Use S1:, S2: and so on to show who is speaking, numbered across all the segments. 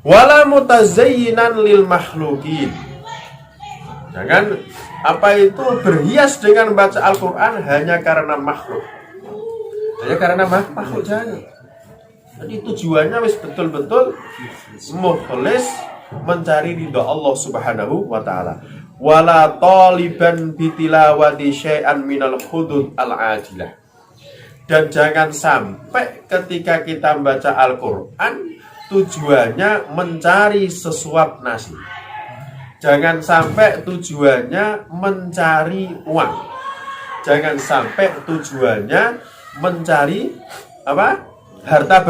S1: Wala mutazayyinan lil makhluqin. Jangan berhias dengan baca Al-Quran hanya karena makhluk. Hanya karena makhluk jangan. Jadi tujuannya wis betul-betul mukhlis mencari ridha Allah Subhanahu wa taala. Wala taliban bitilawati syai'an minal hudud al-ajilah. Dan jangan sampai ketika kita membaca Al-Quran tujuannya mencari sesuap nasi. Jangan sampai tujuannya mencari uang. Jangan sampai tujuannya mencari harta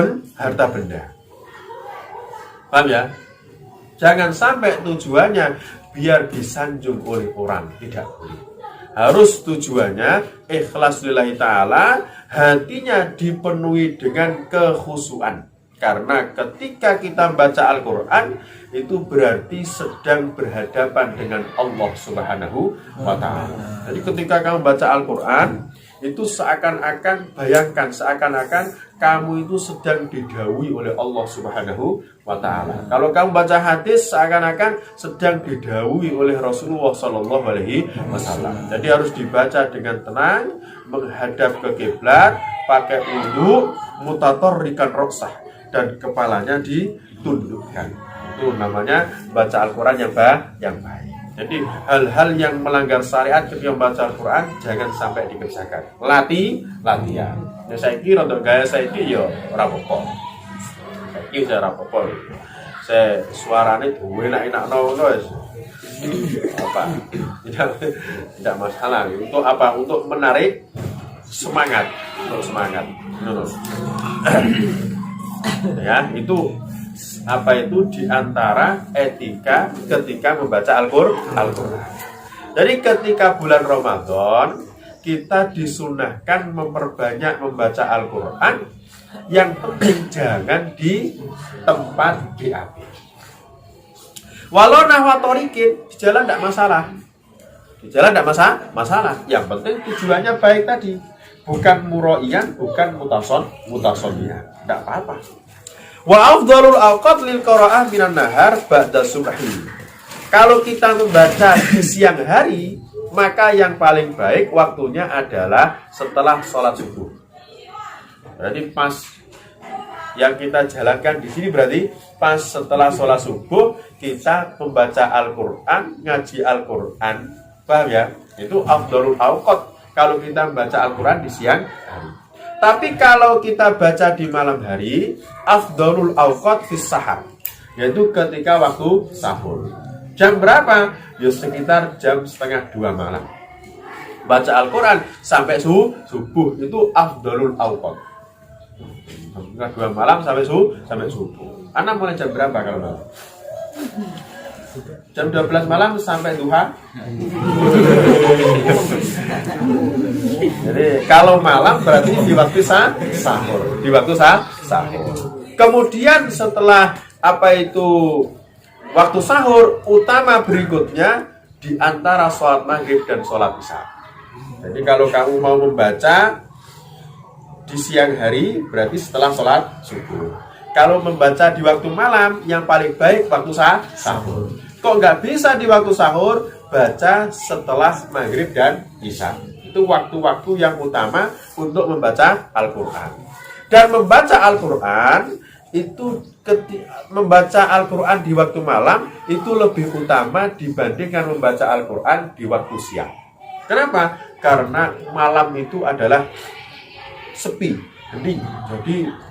S1: benda. Paham ya? Jangan sampai tujuannya biar disanjung oleh orang. Tidak boleh. Harus tujuannya ikhlas lillahi ta'ala, hatinya dipenuhi dengan kekhusyuan. Karena ketika kita baca Al-Quran itu berarti sedang berhadapan dengan Allah Subhanahu wa ta'ala. Jadi ketika kamu baca Al-Quran itu seakan-akan kamu itu sedang didhawuhi oleh Allah Subhanahu wa ta'ala. Kalau kamu baca hadis seakan-akan sedang didhawuhi oleh Rasulullah Sallallahu Alaihi Wasallam. Jadi harus dibaca dengan tenang, menghadap ke kiblat, pakai wudu, mutatorrikan roksah, dan kepalanya ditundukkan. Itu namanya baca Al-Quran yang baik. Jadi hal-hal yang melanggar syariat ketika membaca Al-Quran jangan sampai dikerjakan. Latihan. Ya saya kira untuk gaya saya ini ya rapopo. Saya rapopo. Saya suaranya enak guys. Tidak masalah. Untuk apa? Untuk menarik semangat. Ya, itu di antara etika ketika membaca Al-Quran. Jadi ketika bulan Ramadan kita disunahkan memperbanyak membaca Al-Quran. Yang penting jangan di tempat BAB. Walau nahwatorikin di jalan tidak masalah. Yang penting tujuannya baik tadi. Bukan muro'iyan, bukan mutasoniyan. Tidak apa-apa. Wa afdhalul awqat lil qira'ah minan nahar ba'da subhi. Kalau kita membaca di siang hari, maka yang paling baik waktunya adalah setelah sholat subuh. Berarti pas yang kita jalankan di sini berarti pas setelah sholat subuh kita membaca Al-Quran, ngaji Al-Quran. Paham ya? Itu afdhalul awqat kalau kita membaca Al-Quran di siang hari. Tapi kalau kita baca di malam hari, afdhalul awqat fis sahar, yaitu ketika waktu sahur. Jam berapa? Ya sekitar jam 1:30 malam. Baca Al-Quran sampai subuh itu afdhalul awqat. 1:30 malam sampai subuh. Anak mulai jam berapa kalau malam? Jam 12 malam sampai duha. Jadi kalau malam berarti di waktu sahur. Kemudian setelah waktu sahur utama berikutnya di antara sholat maghrib dan sholat isya. Jadi kalau kamu mau membaca di siang hari berarti setelah sholat subuh. Kalau membaca di waktu malam yang paling baik waktu sahur. Kok nggak bisa di waktu sahur? Baca setelah maghrib dan isya. Itu waktu-waktu yang utama untuk membaca Al-Quran. Dan membaca Al-Quran itu membaca Al-Quran di waktu malam itu lebih utama dibandingkan membaca Al-Quran di waktu siang. Kenapa? Karena malam itu adalah sepi, hening. Jadi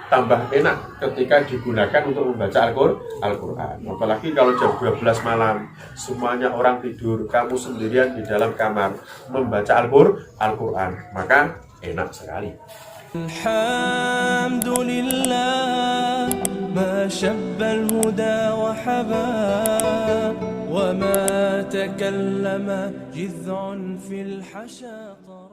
S1: tambah enak ketika digunakan untuk membaca Al-Quran. Apalagi kalau jam 12 malam semuanya orang tidur, kamu sendirian di dalam kamar membaca Al-Quran, maka enak sekali. Alhamdulillah ma shabbal huda wa haba wa ma takallama jiz'un fil hashaqa.